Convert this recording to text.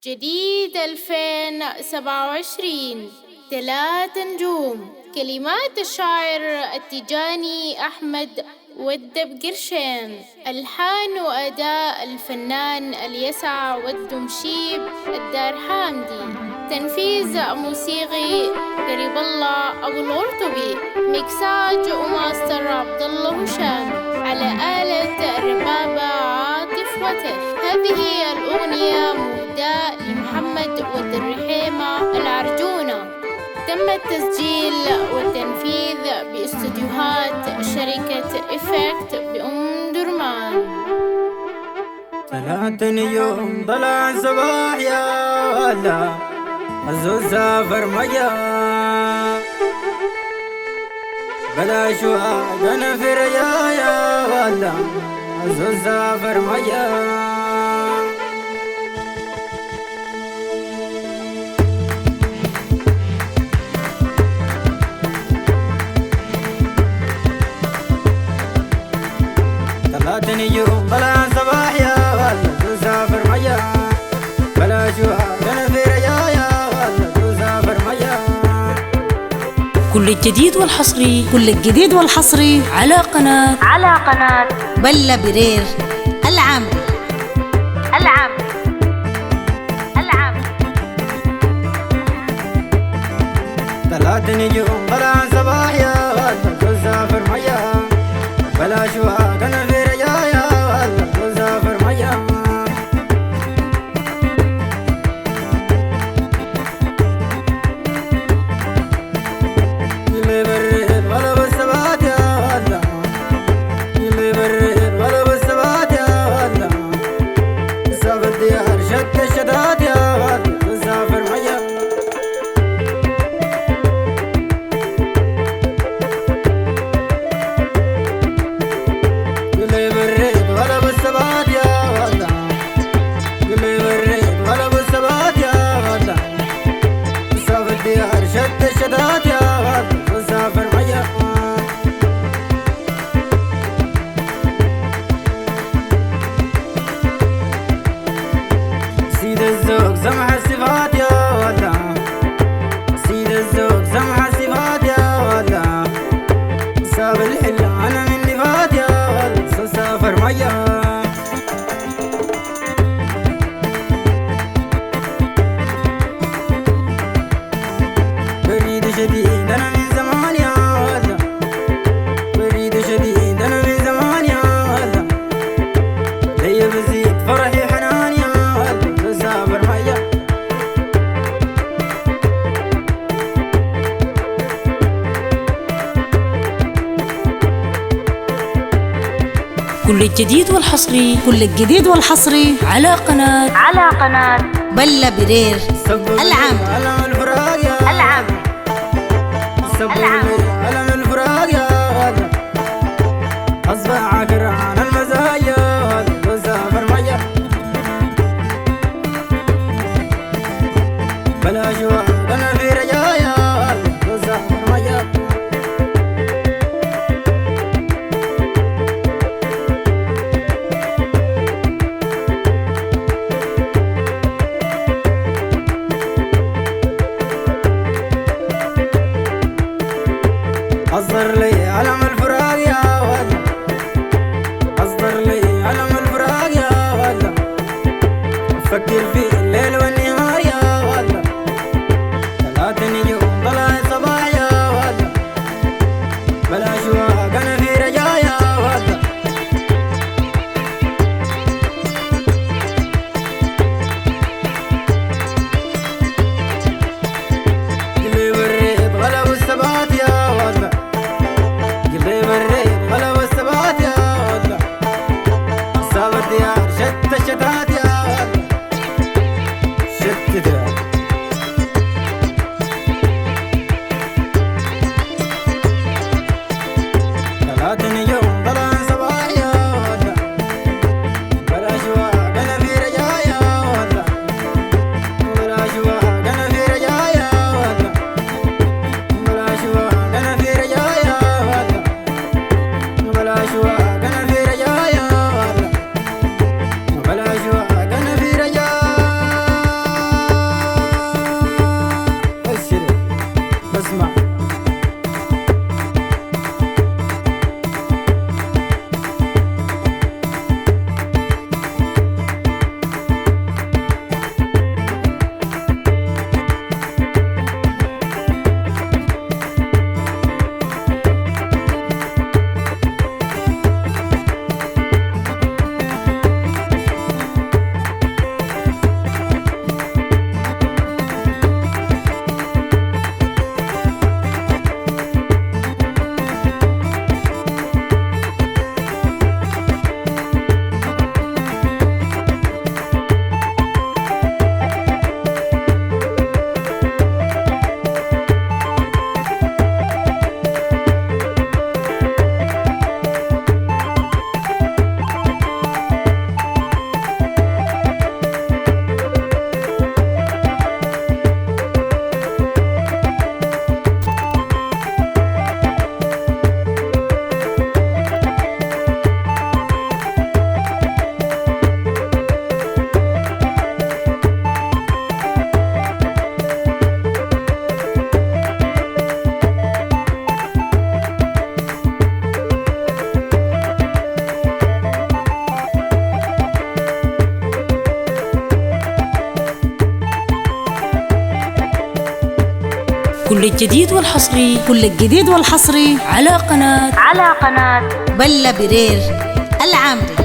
جديد 2027 3 نجوم. كلمات الشاعر التيجاني أحمد ودب قرشين، ألحان وأداء الفنان اليسع والدمشيب الدار حامدي، تنفيذ موسيقي قريب الله أبو الغرطبي، ميكساج وماستر عبد الله هشام، على آلة الربابة عاطف وتر. هذه الأغنية مهداة لمحمد ود الرحيمة العرجونة. تم التسجيل والتنفيذ باستديوهات شركة إفكت بأم درمان. 3 يوم طلع صباح يا ولا عزوز سافر ميا بلا شواق نفر يا ولا عزوز سافر ميا. يوم طلع صباح يا ولا تسافر ميا بلا شواق نفر يا ولا تسافر ميا. كل الجديد والحصري على قناة بلا برير العم 3 يوم طلع صباح يا ولا تسافر ميا بلا شواق نفر يا ولا تسافر ميا. اللي بريد ولا بالثبات يا ولا اللي بريد ولا بالثبات يا ولا سافر ديار شد الشتات يا ولا تسافر ميا. سيد الزوج سمح الصفات يا ولا سيد الزوج سمح الصفات يا ولا ساب الحل انا من نفات يا ولا سافر ميا. بريد شديد انا من زمان يا ولا بريد شديد انا من زمان يا ولا ليا بزيد فرحي حنان يا ولا سافر ميا. كل الجديد والحصري على قناة بلا برير العم الفراق يا ألم الفراق يا ولا أصبح عكران المزايا ولا تسافر ميا بلا شواق أنا في رجايا ولا تسافر ميا. أصدر لي علم الفراق يا ولا أصدر لي علم الفراق يا ولا أفكر في الليل والنهار يا ولا 3 يوم طلع صباح يا ولا بلا شواق أنا في رجاء يا ولا. اللي بريد غلب الثبات يا ولا اللي بريد غلب الثبات يا ولا ساب الديار شت الشتات يا ولا شت ديار. يوم طلع صباح يا ولا بلا شواق انا في رجاء يا ولا بلا شواق انا في رجاء يا ولا بلا شواق انا في رجاء يا ولا بلا شواق انا في رجاء يا ولا بلا شواق كل الجديد والحصري كل الجديد والحصري على قناة بلا برير العامري.